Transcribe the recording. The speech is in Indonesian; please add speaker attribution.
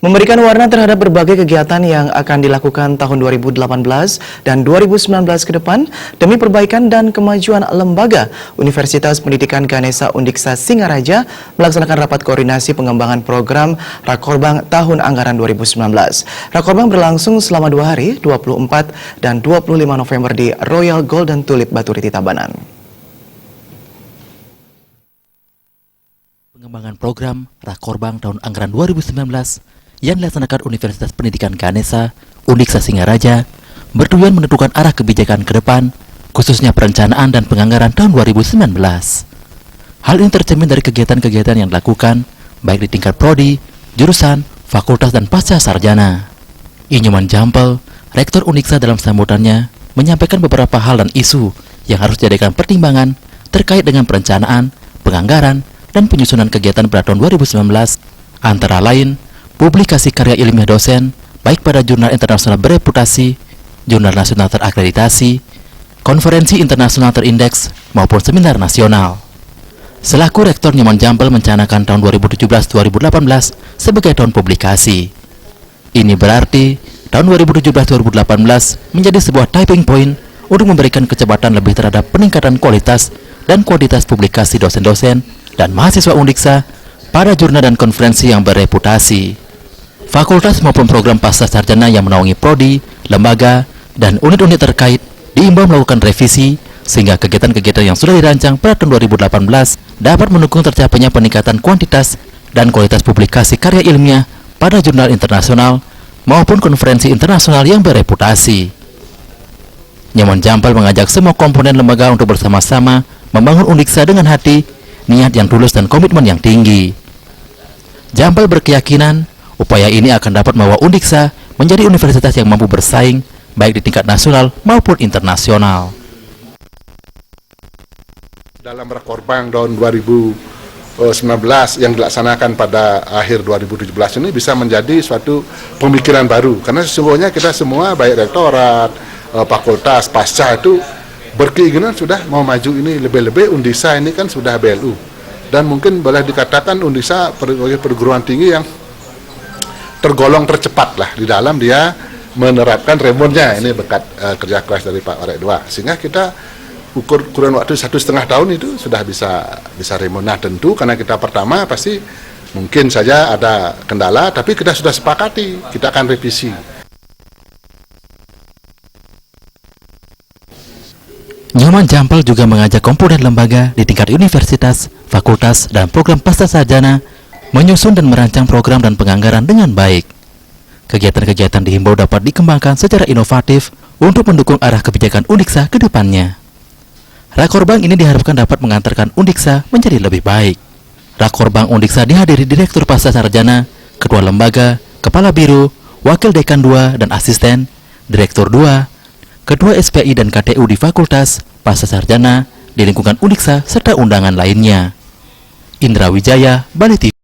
Speaker 1: Memberikan warna terhadap berbagai kegiatan yang akan dilakukan tahun 2018 dan 2019 ke depan demi perbaikan dan kemajuan lembaga, Universitas Pendidikan Ganesha Undiksa Singaraja melaksanakan rapat koordinasi pengembangan program Rakorbang tahun anggaran 2019. Rakorbang berlangsung selama 2 hari, 24 dan 25 November di Royal Golden Tulip Baturiti Tabanan.
Speaker 2: Pengembangan program Rakorbang tahun anggaran 2019 yang dilaksanakan Universitas Pendidikan Ganesha Undiksa Singaraja bertujuan menentukan arah kebijakan ke depan, khususnya perencanaan dan penganggaran tahun 2019. Hal ini tercermin dari kegiatan-kegiatan yang dilakukan, baik di tingkat prodi, jurusan, fakultas, dan pasca sarjana. Inyoman Jampel, Rektor Undiksa dalam sambutannya, menyampaikan beberapa hal dan isu yang harus dijadikan pertimbangan terkait dengan perencanaan, penganggaran, dan penyusunan kegiatan pada tahun 2019, antara lain, publikasi karya ilmiah dosen, baik pada jurnal internasional bereputasi, jurnal nasional terakreditasi, konferensi internasional terindeks, maupun seminar nasional. Selaku Rektor, Nyoman Jampel mencanangkan tahun 2017-2018 sebagai tahun publikasi. Ini berarti tahun 2017-2018 menjadi sebuah tipping point untuk memberikan kecepatan lebih terhadap peningkatan kualitas dan kuantitas publikasi dosen-dosen dan mahasiswa Undiksa pada jurnal dan konferensi yang bereputasi. Fakultas maupun program pasca sarjana yang menaungi prodi, lembaga, dan unit-unit terkait diimbau melakukan revisi sehingga kegiatan-kegiatan yang sudah dirancang pada tahun 2018 dapat mendukung tercapainya peningkatan kuantitas dan kualitas publikasi karya ilmiah pada jurnal internasional maupun konferensi internasional yang bereputasi. Nyoman Jampel mengajak semua komponen lembaga untuk bersama-sama membangun Undiksa dengan hati, niat yang tulus, dan komitmen yang tinggi. Jampel berkeyakinan upaya ini akan dapat membawa Undiksa menjadi universitas yang mampu bersaing baik di tingkat nasional maupun internasional.
Speaker 3: Dalam Rakorbang tahun 2019 yang dilaksanakan pada akhir 2017 ini bisa menjadi suatu pemikiran baru, karena sesungguhnya kita semua baik rektorat, fakultas, pasca itu berkeinginan sudah mau maju ini, lebih-lebih Undiksa ini kan sudah BLU, dan mungkin boleh dikatakan Undiksa perguruan tinggi yang tergolong tercepat lah di dalam dia menerapkan remonnya, ini berkat kerja keras dari Pak Warek II, sehingga kita ukur kurun waktu 1,5 tahun itu sudah bisa remon. Nah tentu karena kita pertama pasti mungkin saja ada kendala, tapi kita sudah sepakati kita akan revisi.
Speaker 2: Nyoman Jampel juga mengajak komponen lembaga di tingkat universitas, fakultas, dan program pasca sarjana menyusun dan merancang program dan penganggaran dengan baik. Kegiatan-kegiatan dihimbau dapat dikembangkan secara inovatif untuk mendukung arah kebijakan Undiksa ke depannya. Rakorbang ini diharapkan dapat mengantarkan Undiksa menjadi lebih baik. Rakorbang Undiksa dihadiri Direktur Pasca Sarjana, Ketua Lembaga, Kepala Biro, Wakil Dekan 2 dan Asisten, Direktur 2, Ketua SPI dan KTU di Fakultas, Pasca Sarjana, di lingkungan Undiksa, serta undangan lainnya. Indra Wijaya, Bali TV.